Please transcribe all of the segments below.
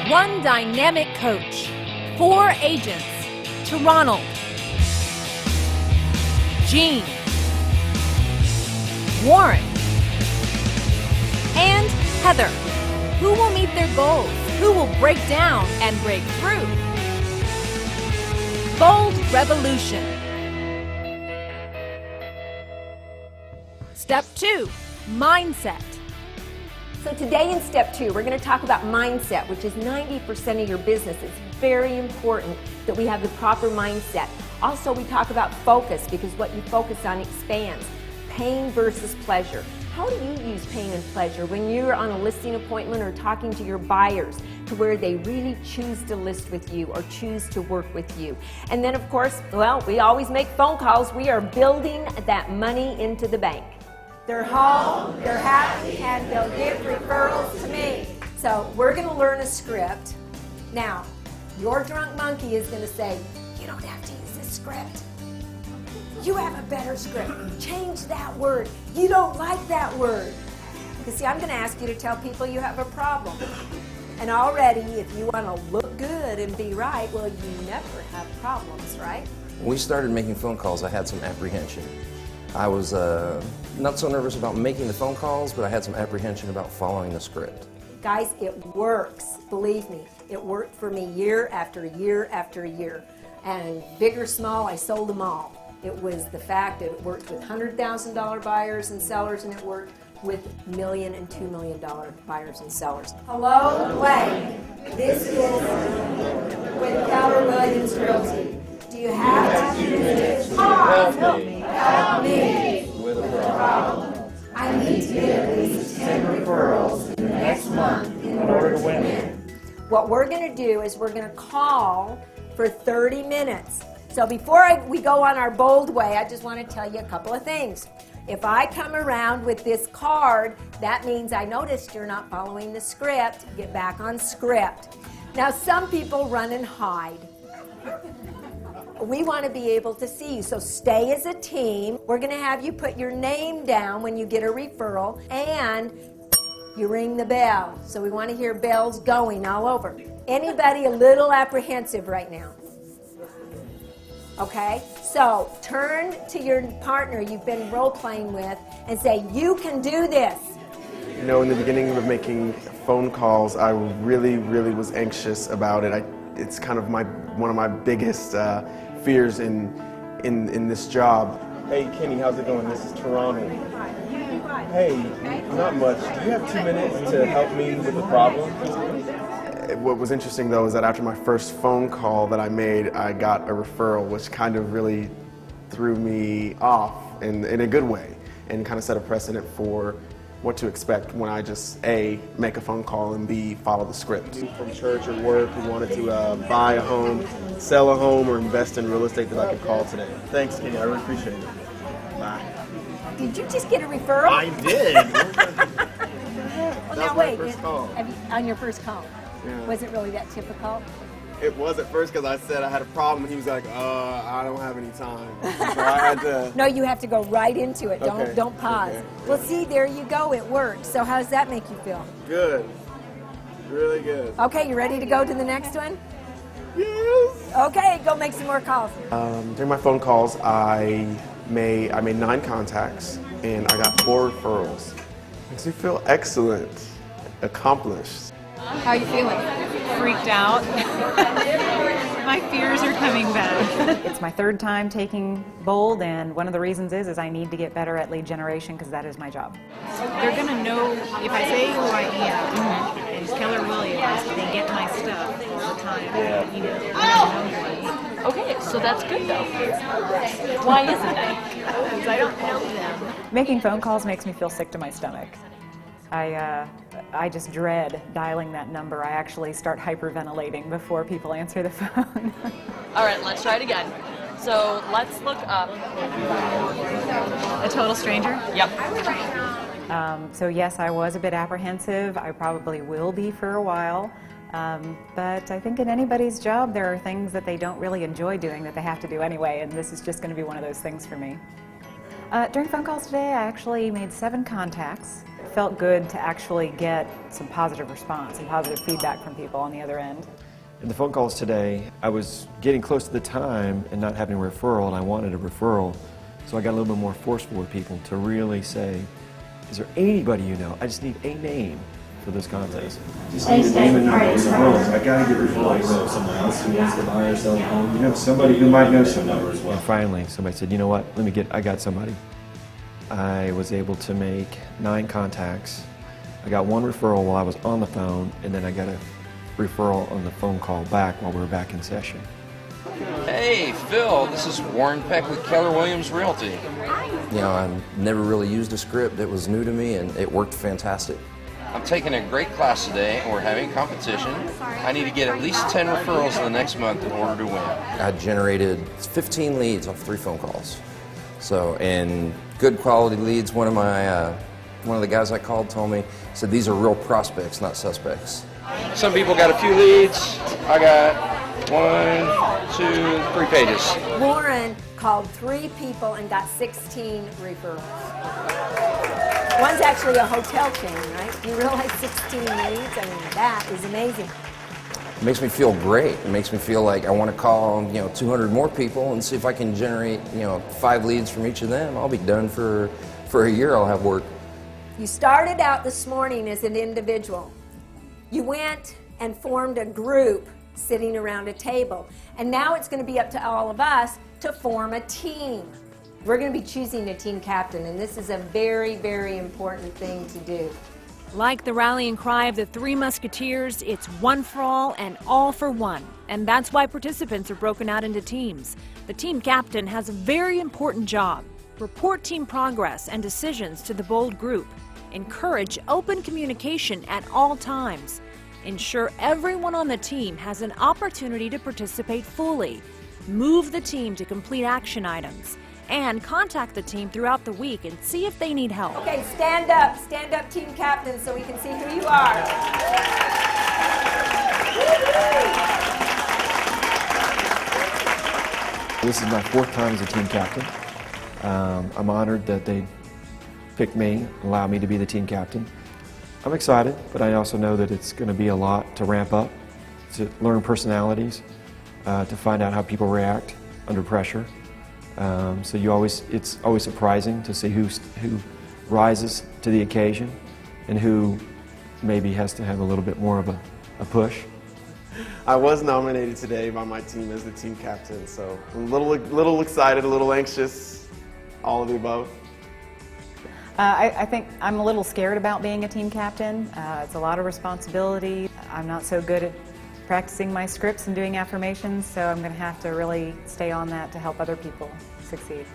One dynamic coach, 4 agents to Ronald, Jean, Warren, and Heather, who will meet their goals, who will break down and break through. Bold Revolution. Step 2, mindset. So today in step 2, we're going to talk about mindset, which is 90% of your business. It's very important that we have the proper mindset. Also, we talk about focus, because what you focus on expands. Pain versus pleasure. How do you use pain and pleasure when you're on a listing appointment or talking to your buyers to where they really choose to list with you or choose to work with you? And then, of course, well, we always make phone calls. We are building that money into the bank. They're home, they're happy, and they'll give referrals to me. So we're going to learn a script. Now, your drunk monkey is going to say, you don't have to use this script. You have a better script. Change that word. You don't like that word. You see, I'm going to ask you to tell people you have a problem. And already, if you want to look good and be right, well, you never have problems, right? When we started making phone calls, I had some apprehension. I was not so nervous about making the phone calls, but I had some apprehension about following the script. Guys, it works. Believe me, it worked for me year after year after year. And big or small, I sold them all. It was the fact that it worked with $100,000 buyers and sellers, and it worked with $1 million and $2 million buyers and sellers. Hello, blank. This is with Keller Williams Realty. Do you have to use this? Help me with a problem. I need to get at least 10 referrals in the next month in order to win. What we're going to do is we're going to call for 30 minutes. So before we go on our bold way, I just want to tell you a couple of things. If I come around with this card, that means I noticed you're not following the script. Get back on script. Now, some people run and hide. We want to be able to see you, so stay as a team. We're going to have you put your name down when you get a referral, and you ring the bell. So we want to hear bells going all over. Anybody a little apprehensive right now? Okay, so turn to your partner you've been role-playing with and say, you can do this. You know, in the beginning of making phone calls, I really was anxious about it. It's kind of one of my biggest fears in this job. Hey, Kenny, how's it going? This is Toronto. Hey, not much. Do you have 2 minutes to help me with the problem? What was interesting, though, is that after my first phone call that I made, I got a referral, which kind of really threw me off in a good way, and kind of set a precedent for what to expect when I just, A, make a phone call, and B, follow the script. From church or work who wanted to buy a home, sell a home, or invest in real estate that I could call today. Thanks, Kenny. I really appreciate it. Bye. Did you just get a referral? I did. Well, now wait. First call. On your first call? Yeah. Was it really that difficult? It was at first because I said I had a problem, and he was like, I don't have any time. So I had to... No, you have to go right into it. Okay. Don't pause. Okay. Well, see, there you go. It worked. So how does that make you feel? Good. Really good. Okay, you ready to go to the next one? Yes. Okay, go make some more calls. During my phone calls, I made 9 contacts, and I got 4 referrals. Makes me feel excellent, accomplished. How are you feeling? Freaked out. My fears are coming back. It's my 3rd time taking Bold, and one of the reasons is I need to get better at lead generation because that is my job. They're going to know if I say who I am, and it's Keller Williams, they get my stuff all the time. You know, they know who I am. Okay, so that's good though. Why isn't it? Because I don't know them. Making phone calls makes me feel sick to my stomach. I just dread dialing that number. I actually start hyperventilating before people answer the phone. All right, let's try it again. So let's look up. A total stranger? Yep. So yes, I was a bit apprehensive. I probably will be for a while. But I think in anybody's job, there are things that they don't really enjoy doing that they have to do anyway, and this is just going to be one of those things for me. During phone calls today, I actually made 7 contacts. felt good to actually get some positive response, some positive feedback from people on the other end. In the phone calls today, I was getting close to the time and not having a referral, and I wanted a referral. So I got a little bit more forceful with people to really say, is there anybody you know? I just need a name for this contest. Just need a name and number of referrals. I gotta get referrals. You know someone else who wants to buy or sell a home. You know somebody who might know somebody as well. And finally, somebody said, you know what? I got somebody. I was able to make 9 contacts. I got 1 referral while I was on the phone, and then I got a referral on the phone call back while we were back in session. Hey, Phil, this is Warren Peck with Keller Williams Realty. You know, I never really used a script. It was new to me, and it worked fantastic. I'm taking a great class today, and we're having a competition. I need to get at least 10 referrals in the next month in order to win. I generated 15 leads off 3 phone calls. So, and good quality leads. One of the guys I called told me, said these are real prospects, not suspects. Some people got a few leads. I got 1, 2, 3 pages. Warren called 3 people and got 16 referrals. One's actually a hotel chain, right? You realize 16 leads? I mean, that is amazing. It makes me feel great. It makes me feel like I want to call, 200 more people and see if I can generate, 5 leads from each of them. I'll be done for a year. I'll have work. You started out this morning as an individual. You went and formed a group sitting around a table. And now it's going to be up to all of us to form a team. We're going to be choosing a team captain, and this is a very, very important thing to do. Like the rallying cry of the 3 Musketeers, it's one for all and all for one. And that's why participants are broken out into teams. The team captain has a very important job. Report team progress and decisions to the bold group. Encourage open communication at all times. Ensure everyone on the team has an opportunity to participate fully. Move the team to complete action items. And contact the team throughout the week and see if they need help. Okay, stand up team captain so we can see who you are. This is my 4th time as a team captain. I'm honored that they picked me, allowed me to be the team captain. I'm excited, but I also know that it's going to be a lot to ramp up, to learn personalities, to find out how people react under pressure. So it's always surprising to see who rises to the occasion and who maybe has to have a little bit more of a push. I was nominated today by my team as the team captain, so I'm a little excited, a little anxious, all of the above. I think I'm a little scared about being a team captain. It's a lot of responsibility. I'm not so good at practicing my scripts and doing affirmations, so I'm going to have to really stay on that to help other people succeed.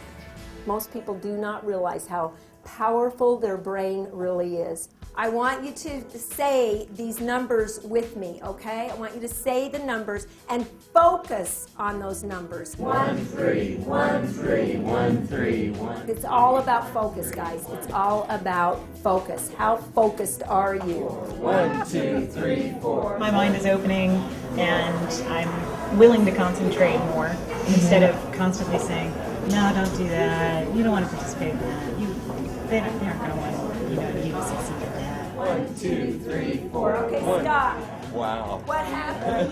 Most people do not realize how powerful their brain really is. I want you to say these numbers with me, okay? I want you to say the numbers and focus on those numbers. 1, 3, 1, 3, 1, 3, 1. It's all about focus, guys. It's all about focus. How focused are you? 1, 2, 3, 4. My mind is opening and I'm willing to concentrate more instead of constantly saying, no, don't do that. You don't want to participate in that. They aren't going to want you to succeed at that. 1, 2, 3, 4. Okay, stop. Wow. What happened?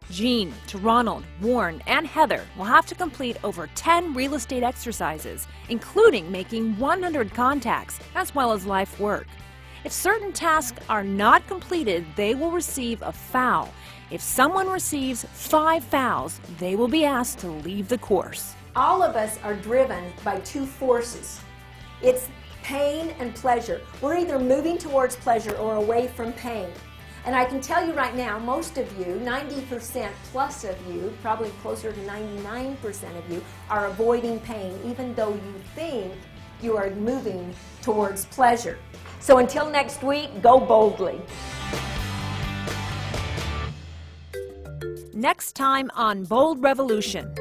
Jean, to Ronald, Warren, and Heather will have to complete over 10 real estate exercises, including making 100 contacts, as well as life work. If certain tasks are not completed, they will receive a foul. If someone receives 5 fouls, they will be asked to leave the course. All of us are driven by 2 forces. It's pain and pleasure. We're either moving towards pleasure or away from pain. And I can tell you right now, most of you, 90% plus of you, probably closer to 99% of you, are avoiding pain, even though you think you are moving towards pleasure. So until next week, go boldly. Next time on Bold Revolution.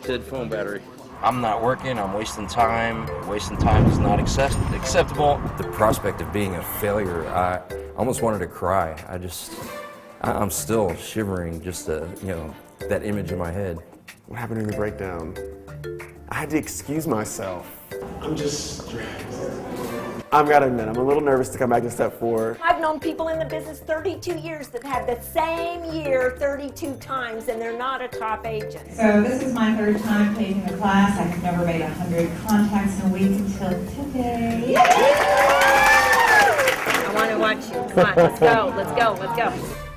Dead phone battery. I'm not working, I'm wasting time. Wasting time is not acceptable. The prospect of being a failure, I almost wanted to cry. I'm still shivering just to, that image in my head. What happened in the breakdown? I had to excuse myself. I'm just stressed. I've got to admit, I'm a little nervous to come back to step 4. I've known people in the business 32 years that had the same year 32 times, and they're not a top agent. So this is my 3rd time taking the class. I have never made 100 contacts in a week until today. I want to watch you. Come on, let's go, let's go, let's go.